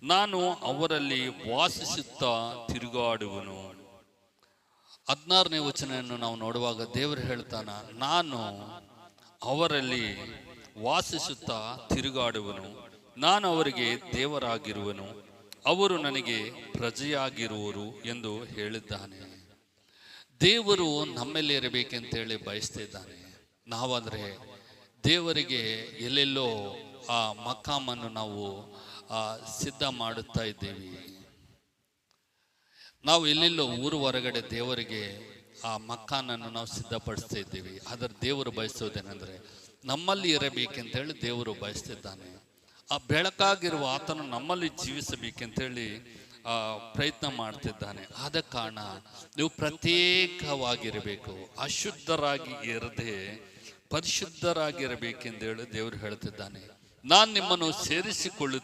ನಾನು ಅವರಲ್ಲಿ ವಾಸಿಸುತ್ತಾ ತಿರುಗಾಡುವನು. 16ನೇ ವಚನವನ್ನು ನಾವು ನೋಡುವಾಗ ದೇವರು ಹೇಳ್ತಾನ, ನಾನು ಅವರಲ್ಲಿ ವಾಸಿಸುತ್ತಾ ತಿರುಗಾಡುವನು, ನಾನು ಅವರಿಗೆ ದೇವರಾಗಿರುವನು, ಅವರು ನನಗೆ ಪ್ರಜೆಯಾಗಿರುವರು ಎಂದು ಹೇಳಿದ್ದಾನೆ. ದೇವರು ನಮ್ಮಲ್ಲಿ ಇರಬೇಕೆಂತೇಳಿ ಬಯಸ್ತಿದ್ದಾನೆ. ನಾವಾದರೆ ದೇವರಿಗೆ ಎಲ್ಲೆಲ್ಲೋ ಆ ಮಕಾಮನ್ನು ನಾವು ಸಿದ್ಧ ಮಾಡುತ್ತಾ ಇದ್ದೀವಿ. ನಾವು ಎಲ್ಲೆಲ್ಲೋ ಊರು ಹೊರಗಡೆ ದೇವರಿಗೆ ಆ ಮಕಾನನ್ನು ನಾವು ಸಿದ್ಧಪಡಿಸ್ತಾ ಇದ್ದೀವಿ. ಆದರೆ ದೇವರು ಬಯಸೋದೇನೆಂದರೆ ನಮ್ಮಲ್ಲಿ ಇರಬೇಕೆಂತೇಳಿ ದೇವರು ಬಯಸ್ತಿದ್ದಾನೆ. ಆ ಬೆಳಕಾಗಿರುವ ಆತನು ನಮ್ಮಲ್ಲಿ ಜೀವಿಸಬೇಕೆಂತೇಳಿ ಪ್ರಯತ್ನ ಮಾಡ್ತಿದ್ದಾನೆ. ಆದ ಕಾರಣ ನೀವು ಪ್ರತ್ಯೇಕವಾಗಿರಬೇಕು, ಅಶುದ್ಧರಾಗಿ ಇರದೆ ಪರಿಶುದ್ಧರಾಗಿರಬೇಕೆಂದೇಳಿ ದೇವರು ಹೇಳ್ತಿದ್ದಾನೆ. ನಾನು ನಿಮ್ಮನ್ನು ಸೇರಿಸಿಕೊಳ್ಳುತ್ತೇನೆ.